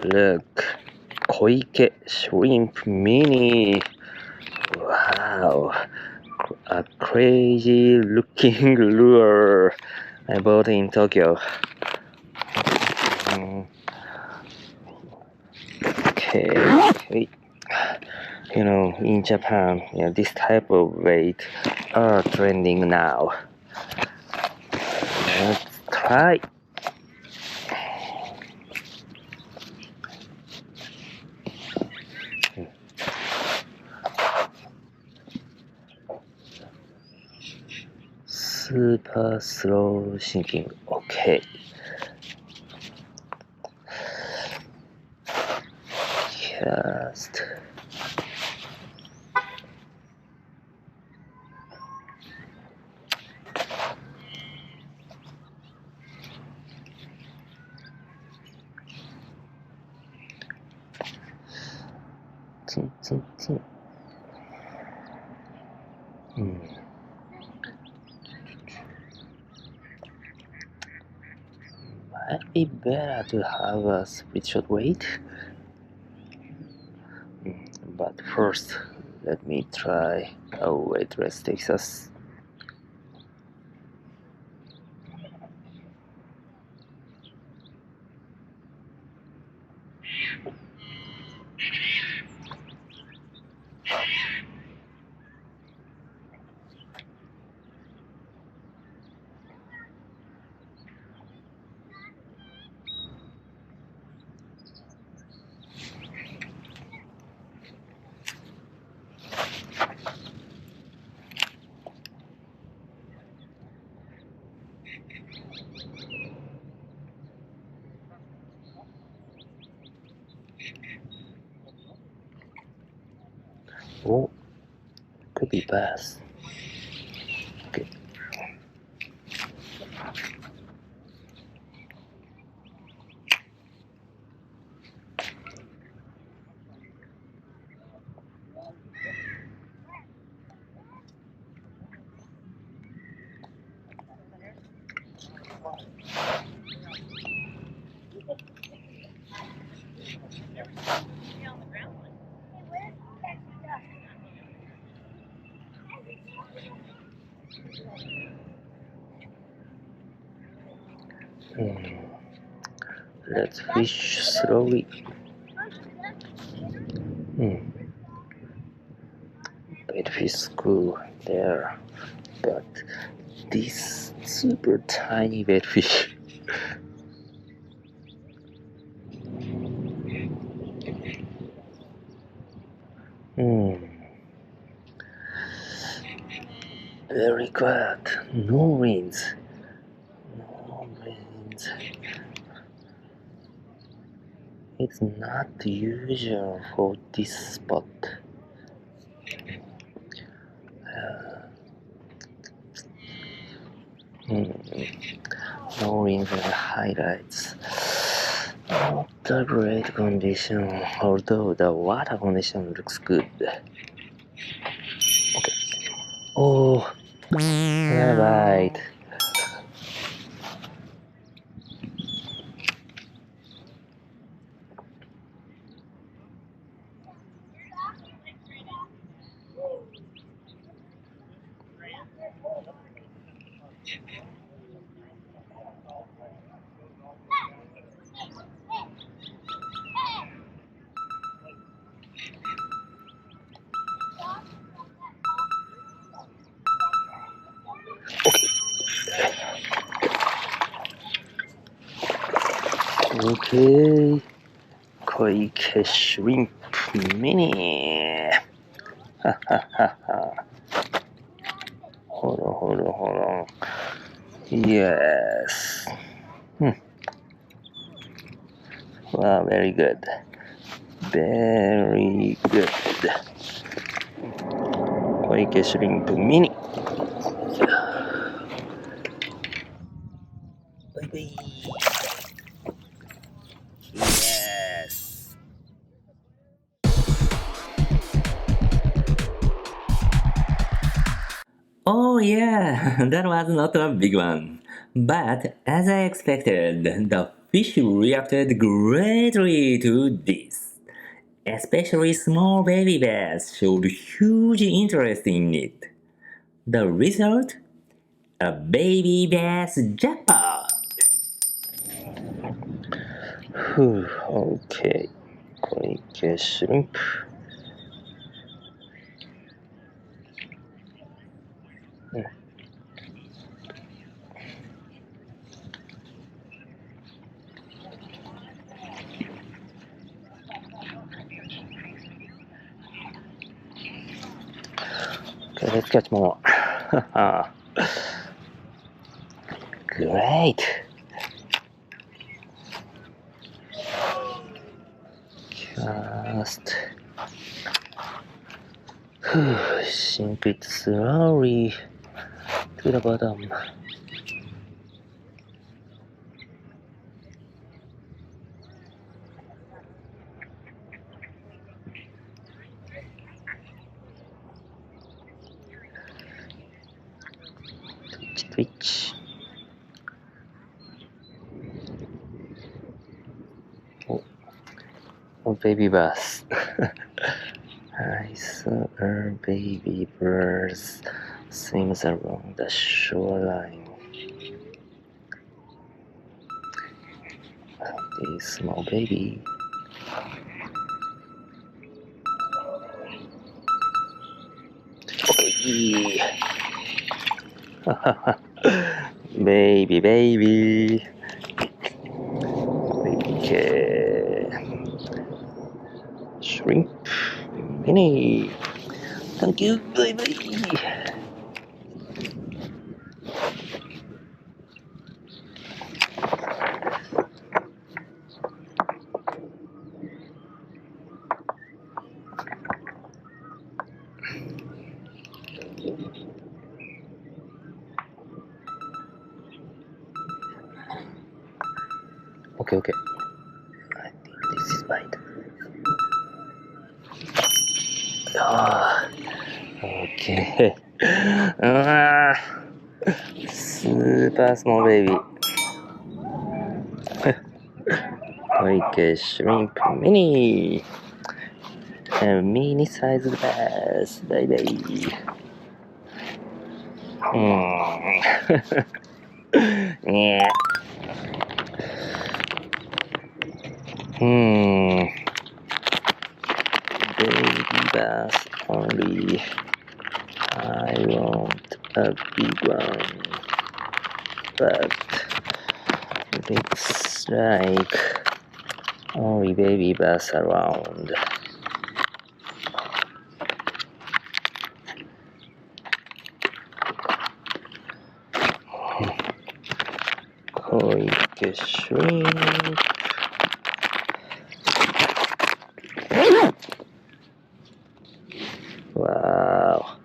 Look, Coike Shrimp Mini. Wow, a crazy looking lure I bought in Tokyo. Okay. You know, in Japan, this type of weight are trending now. Let's try. Super slow sinking. Okay. Cast. Might be better to have a split shot weight. But first, let me try a weightless Texas. Oh, could be bass. Okay. Let's fish slowly. Baitfish school there, but this super tiny baitfish. Very quiet. No winds. It's not usual for this spot. No winds and highlights. Not a great condition, although the water condition looks good. Okay. Oh, yeah, right. Okay, Coike Shrimp Mini. Hold on. Yes. Wow, very good. Very good. Coike Shrimp Mini. Bye. Yes. Oh yeah, that was not a big one, But as I expected, the fish reacted greatly to this. Especially small baby bass showed huge interest in it. The result? A baby bass jackpot! Okay. Coike Shrimp. Okay, let's catch more. Great. Cast. Sink it slowly to the bottom. Twitch. Oh, baby bass. I saw a baby birds swims along the shoreline. This small baby. Okay. baby. Okay. Shrimp Mini. Thank you, baby. Okay. I think this is right. Okay. Super small baby. Coike Shrimp Mini. A mini sized bass, baby. Yeah. Baby bass only. I want a big one, but looks like only baby bass around. Coike Shrimp. Wow.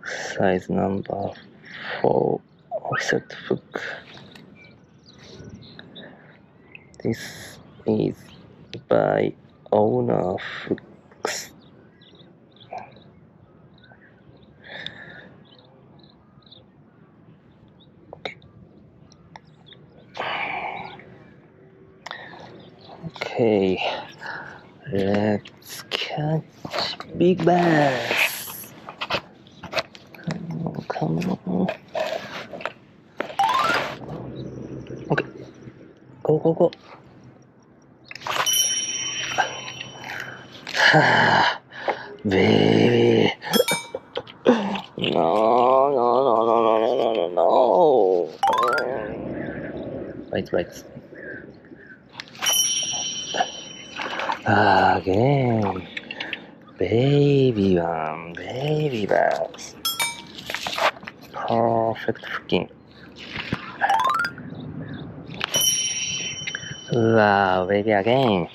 Size number 4 offset hook. This is by owner hooks. Okay, let's catch big bass. Come on. Okay, go. Baby. No. Wait. Again. Baby one, baby bass. Perfect hooking. Wow, baby again.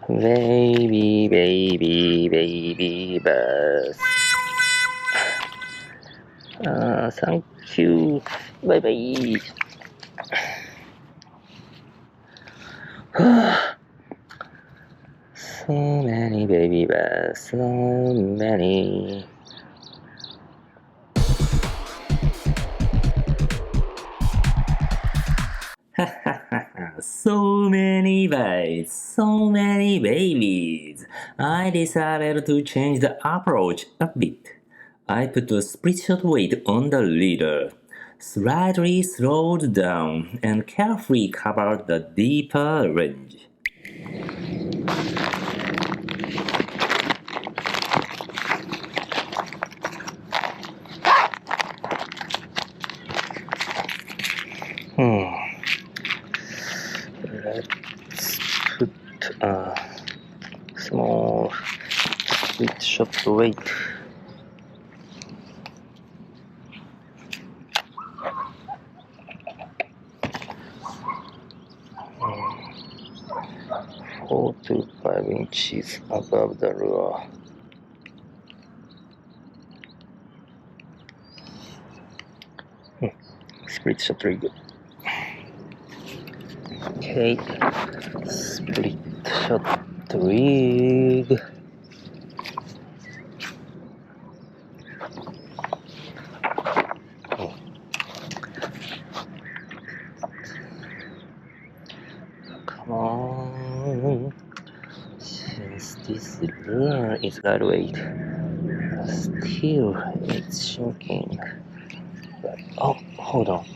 Baby bass. Thank you. Bye. So many baby bass, so many. So many bites, so many babies. I decided to change the approach a bit. I put a split shot weight on the leader, slightly slowed down, and carefully covered the deeper range. Let's put a small split shot weight. Hmm. 4 to 5 inches above the lure. Split shot rig. Okay, split shot rig. Come on. Since this lure is lightweight, still it's shrinking. But, oh, hold on.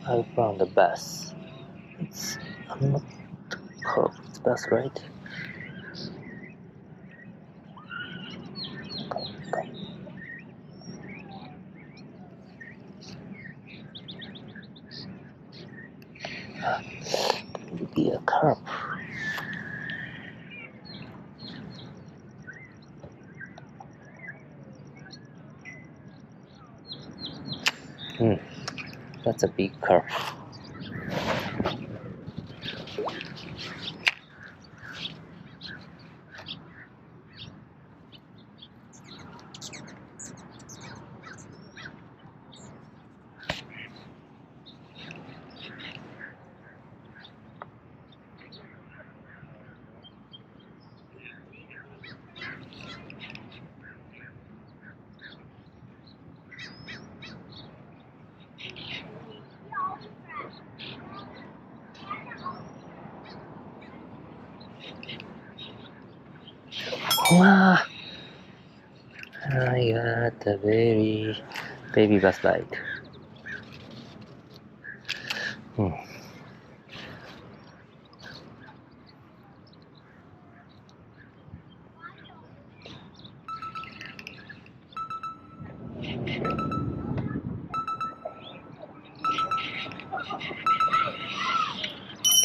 I found a bass. It's not carp, it's bass, right? Come. Could it be a carp? That's a big carp. Wow! I got a very baby bass bite.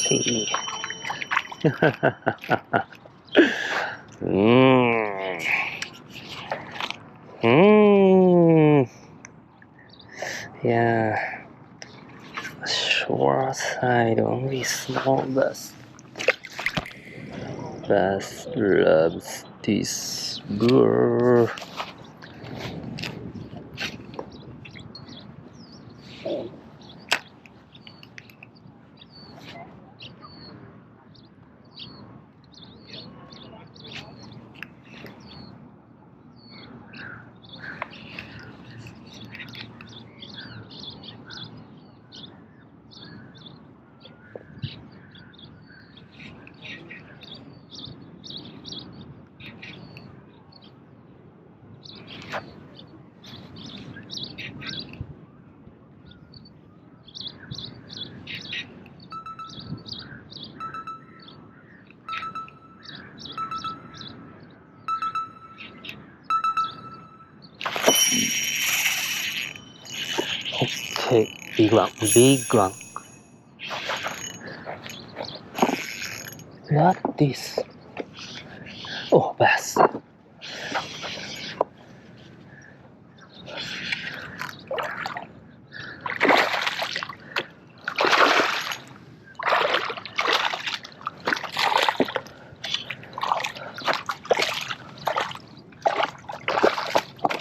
Okay. Yeah. Shore side only small bass. Bass loves this lure. Okay, big one, big one. What this? Oh, bass.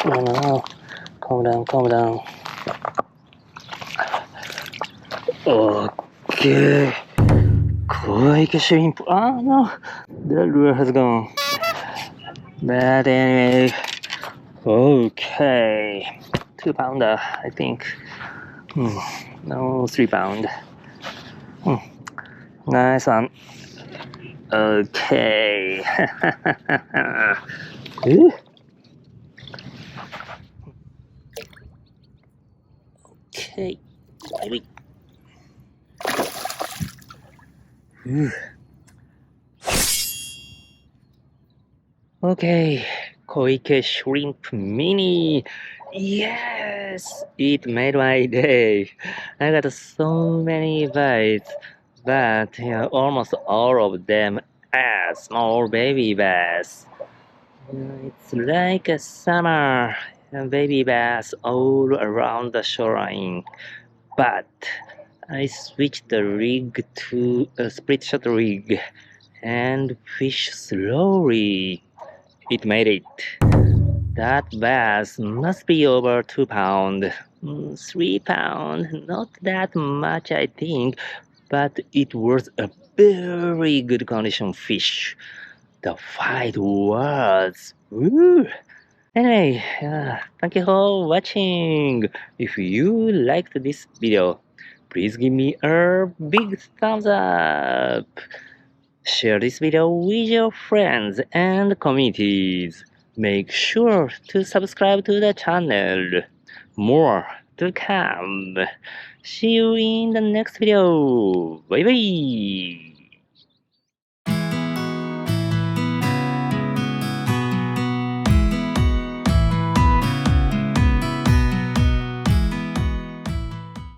No, calm down. Okay. Coike Shrimp. Ah, no. The lure has gone. But anyway, okay, 2 pounder, I think. No, 3 pound. Nice one. Okay. Ooh. Okay, baby. Ooh. Okay, Coike Shrimp Mini. Yes, it made my day. I got so many bites, but almost all of them are small baby bass. It's like a summer baby bass all around the shoreline. But I switched the rig to a split shot rig and fish slowly. It made it. That bass must be over 2 pound. 3 pound, not that much I think, but it was a very good condition fish. The fight was. Woo. Anyway, thank you for watching. If you liked this video, please give me a big thumbs up. Share this video with your friends and communities. Make sure to subscribe to the channel. More to come. See you in the next video. Bye bye.